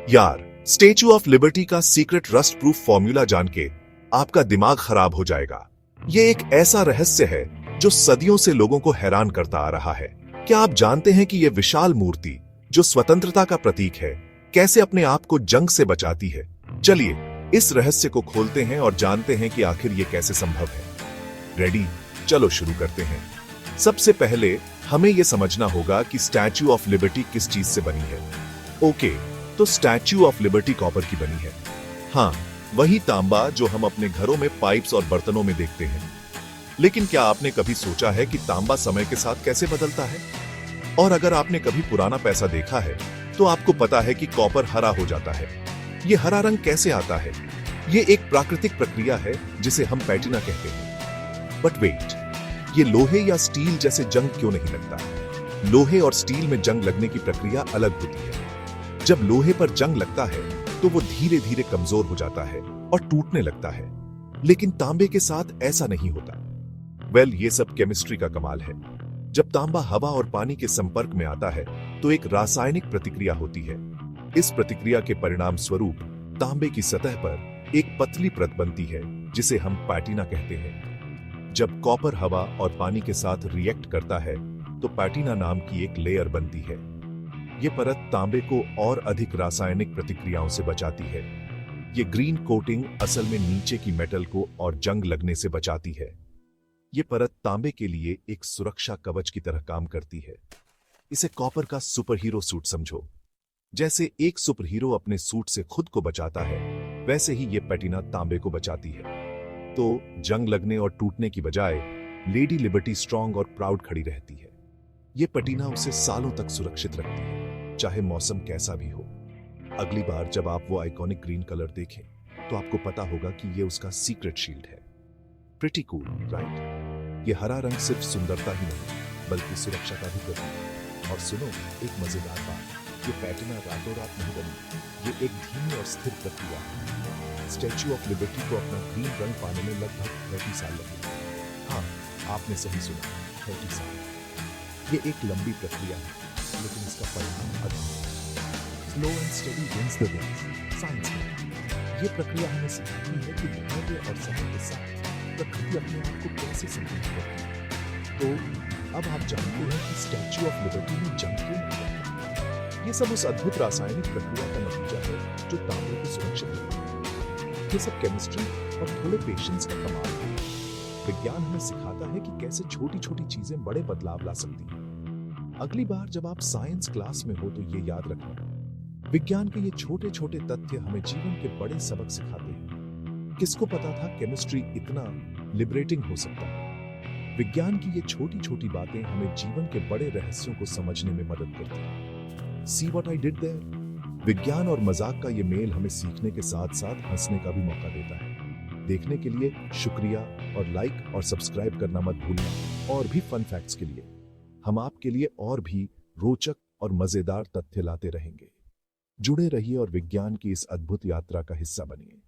यार, statue of liberty का secret rust proof formula जान के आपका दिमाग खराब हो जाएगा। ये एक ऐसा रहस्य है जो सदियों से लोगों को हैरान करता आ रहा है। क्या आप जानते हैं कि यह विशाल मूर्ति जो स्वतंत्रता का प्रतीक है, कैसे अपने आप को जंग से बचाती है? चलिए इस रहस्य को खोलते हैं और जानते हैं कि आखिर ये कैसे संभव है। रेडी? चलो शुरू करते हैं। सबसे पहले हमें यह समझना होगा कि स्टैच्यू ऑफ लिबर्टी किस चीज से बनी है। ओके, तो स्टैच्यू ऑफ लिबर्टी कॉपर की बनी है। हाँ, वही तांबा जो हम अपने घरों में पाइप्स और बर्तनों में देखते हैं। लेकिन क्या आपने कभी सोचा है कि तांबा समय के साथ कैसे बदलता है? और अगर आपने कभी पुराना पैसा देखा है तो आपको पता है कि कॉपर हरा हो जाता है। ये हरा रंग कैसे आता है? ये एक प्राकृतिक प्रक्रिया है जिसे हम पैटिना कहते हैं। बट वेट, ये लोहे या स्टील जैसे जंग क्यों नहीं लगता? लोहे और स्टील में जंग लगने की प्रक्रिया अलग होती है। जब लोहे पर जंग लगता है तो वो धीरे धीरे कमजोर हो जाता है और टूटने लगता है। लेकिन तांबे के साथ ऐसा नहीं होता। ये सब केमिस्ट्री का कमाल है। जब तांबा हवा और पानी के संपर्क में आता है तो एक रासायनिक प्रतिक्रिया होती है। इस प्रतिक्रिया के परिणाम स्वरूप तांबे की सतह पर एक पतली परत बनती है जिसे हम पैटिना कहते हैं। जब कॉपर हवा और पानी के साथ रिएक्ट करता है तो पैटिना नाम की एक लेयर बनती है। ये परत तांबे को और अधिक रासायनिक प्रतिक्रियाओं से बचाती है। ये ग्रीन कोटिंग असल में नीचे की मेटल को और जंग लगने से बचाती है। ये परत तांबे के लिए एक सुरक्षा कवच की तरह काम करती है। इसे कॉपर का सुपरहीरो सूट समझो। जैसे एक सुपरहीरो अपने सूट से खुद को बचाता है, वैसे ही ये पैटिना तांबे को बचाती है। तो जंग लगने और टूटने की बजाय लेडी लिबर्टी स्ट्रांग और प्राउड खड़ी रहती है। ये पैटिना उसे सालों तक सुरक्षित रखती है, चाहे मौसम कैसा भी हो। अगली बार जब आप वो आइकॉनिक ग्रीन कलर देखें तो आपको पता होगा कि ये उसका सीक्रेट शील्ड है। Pretty cool, right? ये हरा रंग सिर्फ सुंदरता ही नहीं बल्कि सुरक्षा का भी प्रतीक है। और सुनो एक मजेदार बात, ये पैटिना रातों रात नहीं बनी। ये एक धीमी और स्थिर प्रक्रिया है। स्टैच्यू ऑफ लिबर्टी को अपना ग्रीन रंग पाने में लगभग 30 साल लगे। हाँ, आपने सही सुना, 30 साल। ये एक लंबी प्रक्रिया है, लेकिन इसका परिणाम अद्भुत है। Slow and steady wins the race, science में ये प्रक्रिया हमें सिखाती है कि धैर्य और समय के साथ प्रकृति अपने आप को कैसे संतुलित करती है। तो अब आप जानते हैं कि स्टैच्यू ऑफ लिबर्टी में जंग क्यों नहीं लगता। ये सब उस अद्भुत रासायनिक प्रक्रिया का नतीजा है जो तांबे को सुरक्षित रखती है। ये सब केमिस्ट्री और थोड़े पेशेंस का कमाल है। विज्ञान हमें सिखाता है कि कैसे छोटी छोटी चीजें बड़े बदलाव ला सकती हैं। अगली बार जब आप साइंस क्लास में हो तो ये याद रखना, विज्ञान के ये छोटे छोटे तथ्य हमें जीवन के बड़े सबक सिखाते हैं। किसको पता था केमिस्ट्री इतना लिबरेटिंग हो सकता है? विज्ञान की ये छोटी छोटी बातें हमें जीवन के बड़े रहस्यों को समझने में मदद करती हैं। See what I did there? विज्ञान और मजाक का ये मेल हमें सीखने के साथ साथ हंसने का भी मौका देता है। देखने के लिए शुक्रिया और लाइक और सब्सक्राइब करना मत भूलना। और भी फन फैक्ट्स के लिए हम आपके लिए और भी रोचक और मजेदार तथ्य लाते रहेंगे। जुड़े रहिए और विज्ञान की इस अद्भुत यात्रा का हिस्सा बनिए।